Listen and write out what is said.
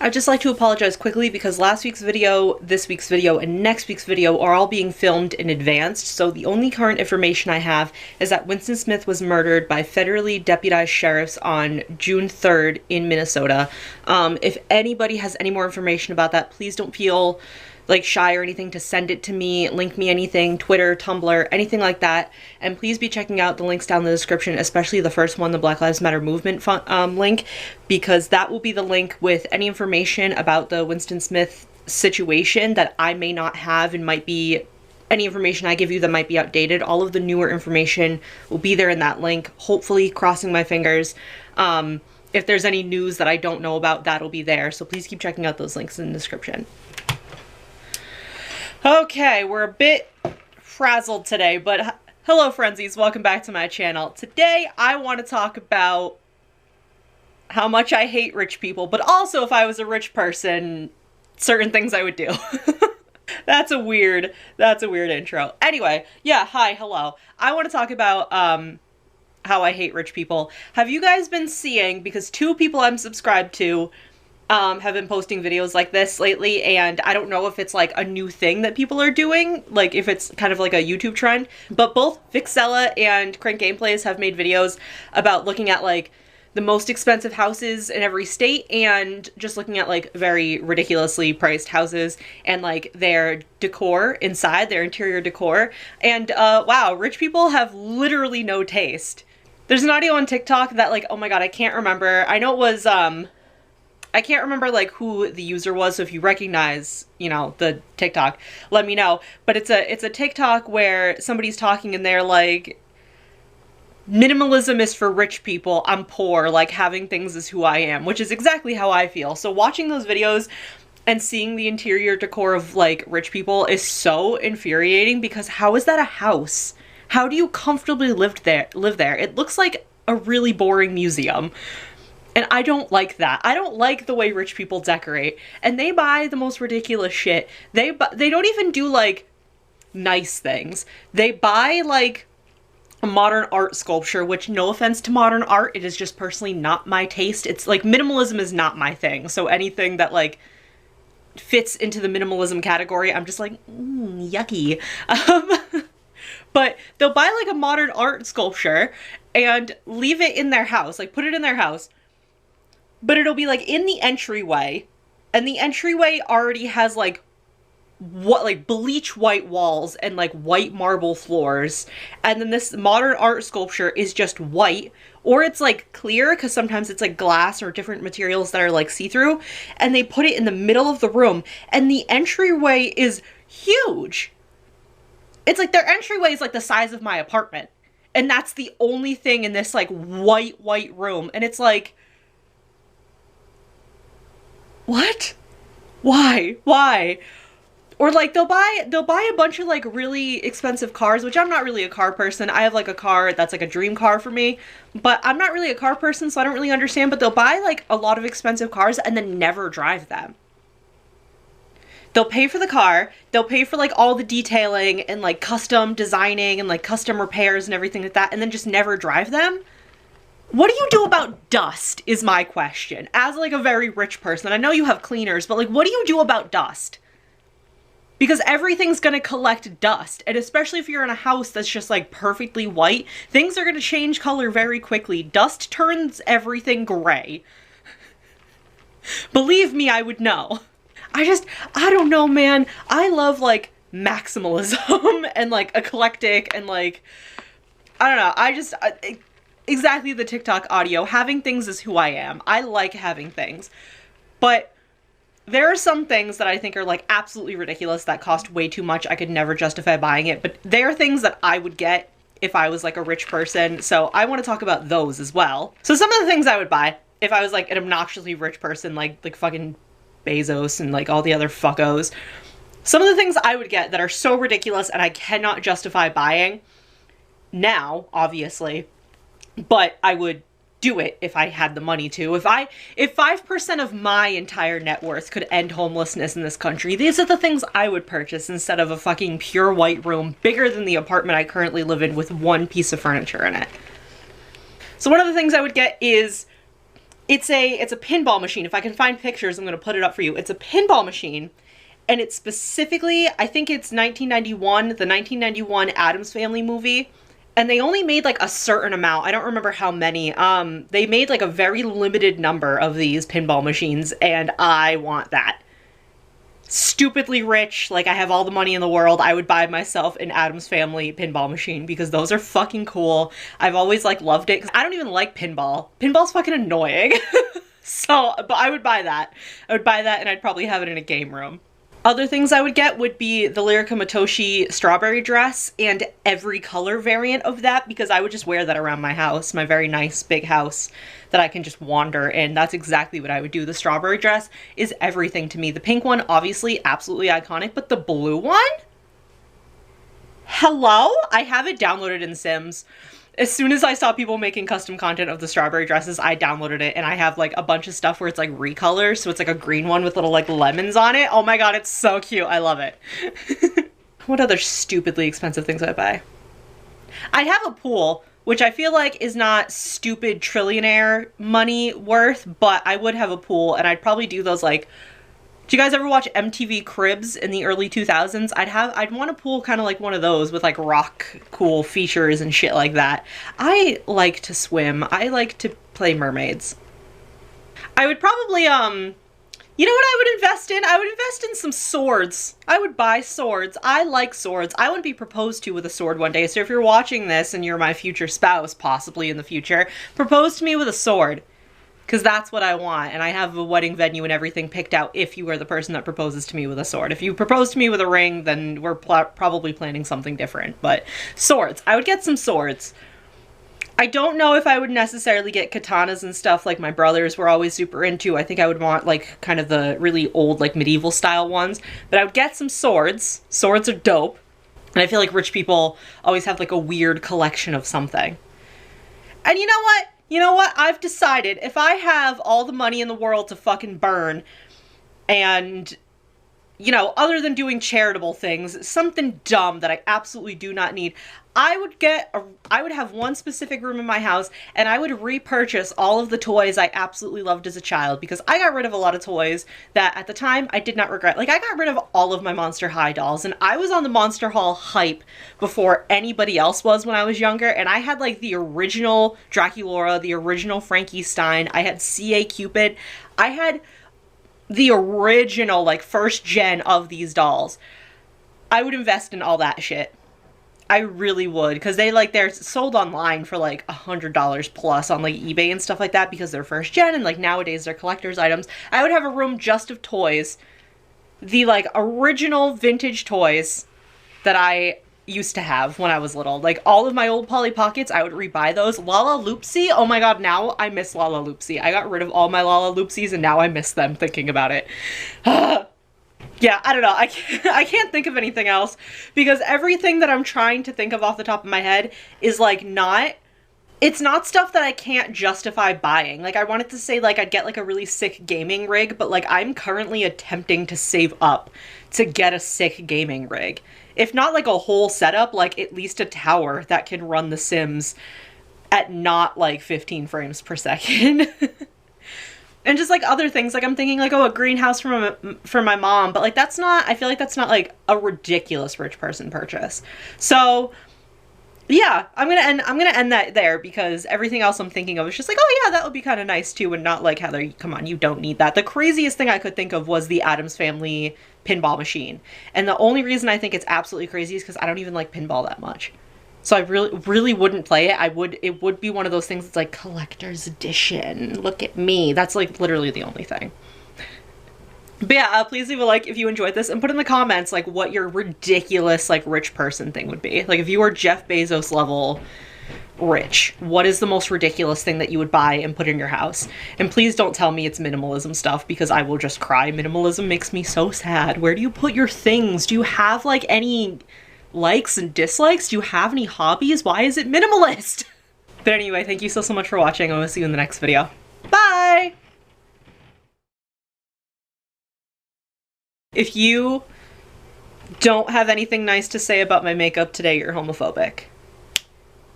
I'd just like to apologize quickly because last week's video, this week's video, and next week's video are all being filmed in advance, so the only current information I have is that Winston Smith was murdered by federally deputized sheriffs on June 3rd in Minnesota. If anybody has any more information about that, please don't feel like shy or anything to send it to me, link me anything, Twitter, Tumblr, anything like that. And please be checking out the links down in the description, especially the first one, the Black Lives Matter movement link, because that will be the link with any information about the Winston Smith situation that I may not have and might be any information I give you that might be outdated. All of the newer information will be there in that link, hopefully, crossing my fingers. If there's any news that I don't know about, that'll be there. So please keep checking out those links in the description. Okay, we're a bit frazzled today, but hello Friendzies, welcome back to my channel. Today I want to talk about how much I hate rich people, but also if I was a rich person, certain things I would do. That's a weird intro. Anyway, yeah, hi, hello. I want to talk about how I hate rich people. Have you guys been seeing, because two people I'm subscribed to have been posting videos like this lately, and I don't know if it's like a new thing that people are doing, like if it's kind of like a YouTube trend, but both Vixella and Crank Gameplays have made videos about looking at like the most expensive houses in every state and just looking at like very ridiculously priced houses and like their decor inside, their interior decor. And wow, rich people have literally no taste. There's an audio on TikTok that like, oh my god, I can't remember. I know it was I can't remember like who the user was, so if you recognize, you know, the TikTok, let me know. But it's a TikTok where somebody's talking and they're like, minimalism is for rich people, I'm poor, like having things is who I am, which is exactly how I feel. So watching those videos and seeing the interior decor of like rich people is so infuriating, because how is that a house? How do you comfortably live there? It looks like a really boring museum. And I don't like that. I don't like the way rich people decorate. And they buy the most ridiculous shit. They don't even do, like, nice things. They buy, like, a modern art sculpture, which, no offense to modern art, it is just personally not my taste. It's, like, minimalism is not my thing. So anything that, like, fits into the minimalism category, I'm just like, yucky. But they'll buy, like, a modern art sculpture and leave it in their house. Like, put it in their house. But it'll be like in the entryway, and the entryway already has like bleach white walls and like white marble floors, and then this modern art sculpture is just white, or it's like clear because sometimes it's like glass or different materials that are like see-through, and they put it in the middle of the room, and the entryway is huge. It's like their entryway is like the size of my apartment, and that's the only thing in this like white room, and it's like, what? Why? Or like they'll buy a bunch of like really expensive cars, which I'm not really a car person. I have like a car that's like a dream car for me, but I'm not really a car person, so I don't really understand. But they'll buy like a lot of expensive cars and then never drive them. They'll pay for the car, they'll pay for like all the detailing and like custom designing and like custom repairs and everything like that, and then just never drive them. What do you do about dust is my question. As like a very rich person, I know you have cleaners, but like what do you do about dust? Because everything's gonna collect dust, and especially if you're in a house that's just like perfectly white, things are gonna change color very quickly. Dust turns everything gray. Believe me, I would know. I don't know, man. I love like maximalism and like eclectic and like, I don't know, exactly the TikTok audio. Having things is who I am. I like having things. But there are some things that I think are like absolutely ridiculous that cost way too much. I could never justify buying it. But they are things that I would get if I was like a rich person. So I want to talk about those as well. So some of the things I would buy if I was like an obnoxiously rich person, like fucking Bezos and like all the other fuckos. Some of the things I would get that are so ridiculous and I cannot justify buying now, obviously, but I would do it if I had the money to. If 5% of my entire net worth could end homelessness in this country, these are the things I would purchase instead of a fucking pure white room bigger than the apartment I currently live in with one piece of furniture in it. So one of the things I would get is It's a pinball machine. If I can find pictures, I'm going to put it up for you. It's a pinball machine, and it's specifically, I think it's 1991, the 1991 Addams Family movie, and they only made like a certain amount. I don't remember how many. They made like a very limited number of these pinball machines, and I want that. Stupidly rich, like I have all the money in the world, I would buy myself an Addams Family pinball machine because those are fucking cool. I've always like loved it because I don't even like pinball. Pinball's fucking annoying. So, but I would buy that. I would buy that and I'd probably have it in a game room. Other things I would get would be the Lyrica Matoshi strawberry dress and every color variant of that because I would just wear that around my house, my very nice big house that I can just wander in. That's exactly what I would do. The strawberry dress is everything to me. The pink one, obviously, absolutely iconic, but the blue one? Hello? I have it downloaded in Sims. As soon as I saw people making custom content of the strawberry dresses, I downloaded it, and I have like a bunch of stuff where it's like recolors, so it's like a green one with little like lemons on it. Oh my god, it's so cute. I love it. What other stupidly expensive things would I buy? I'd have a pool, which I feel like is not stupid trillionaire money worth, but I would have a pool, and I'd probably do those like, do you guys ever watch MTV Cribs in the early 2000s? I'd want a pool kind of like one of those with like rock cool features and shit like that. I like to swim. I like to play mermaids. I would probably, you know what I would invest in? I would invest in some swords. I would buy swords. I like swords. I want to be proposed to with a sword one day. So if you're watching this and you're my future spouse, possibly in the future, propose to me with a sword. Because that's what I want, and I have a wedding venue and everything picked out if you are the person that proposes to me with a sword. If you propose to me with a ring, then we're probably planning something different, but swords. I would get some swords. I don't know if I would necessarily get katanas and stuff like my brothers were always super into. I think I would want like kind of the really old like medieval style ones, but I would get some swords. Swords are dope, and I feel like rich people always have like a weird collection of something. And you know what? You know what? I've decided if I have all the money in the world to fucking burn and, you know, other than doing charitable things, something dumb that I absolutely do not need, I would have one specific room in my house and I would repurchase all of the toys I absolutely loved as a child because I got rid of a lot of toys that at the time I did not regret. Like I got rid of all of my Monster High dolls and I was on the Monster Hall hype before anybody else was when I was younger, and I had like the original Draculaura, the original Frankenstein, I had C.A. Cupid, I had the original like first gen of these dolls. I would invest in all that shit. I really would, because they're sold online for like $100 plus on like eBay and stuff like that because they're first gen and like nowadays they're collector's items. I would have a room just of toys, the like original vintage toys that I used to have when I was little. Like all of my old Polly Pockets, I would rebuy those. Lala Loopsy, oh my god, now I miss Lala Loopsy. I got rid of all my Lala Loopsies and now I miss them thinking about it. Yeah, I don't know. I can't think of anything else because everything that I'm trying to think of off the top of my head is like it's not stuff that I can't justify buying. Like I wanted to say like I'd get like a really sick gaming rig, but like I'm currently attempting to save up to get a sick gaming rig. If not like a whole setup, like at least a tower that can run The Sims at not like 15 frames per second. And just like other things, like I'm thinking like, oh, a greenhouse for my mom, but like that's not, I feel like that's not like a ridiculous rich person purchase. So yeah, I'm gonna end that there because everything else I'm thinking of is just like, oh yeah, that would be kind of nice too, and not like Heather, come on, you don't need that. The craziest thing I could think of was the Addams Family pinball machine, and the only reason I think it's absolutely crazy is because I don't even like pinball that much. So I really wouldn't play it. It would be one of those things that's like collector's edition. Look at me. That's like literally the only thing. But yeah, please leave a like if you enjoyed this and put in the comments like what your ridiculous like rich person thing would be. Like if you were Jeff Bezos level rich, what is the most ridiculous thing that you would buy and put in your house? And please don't tell me it's minimalism stuff because I will just cry. Minimalism makes me so sad. Where do you put your things? Do you have like any likes and dislikes? Do you have any hobbies? Why is it minimalist? But anyway, thank you so much for watching. I will see you in the next video. Bye! If you don't have anything nice to say about my makeup today, you're homophobic.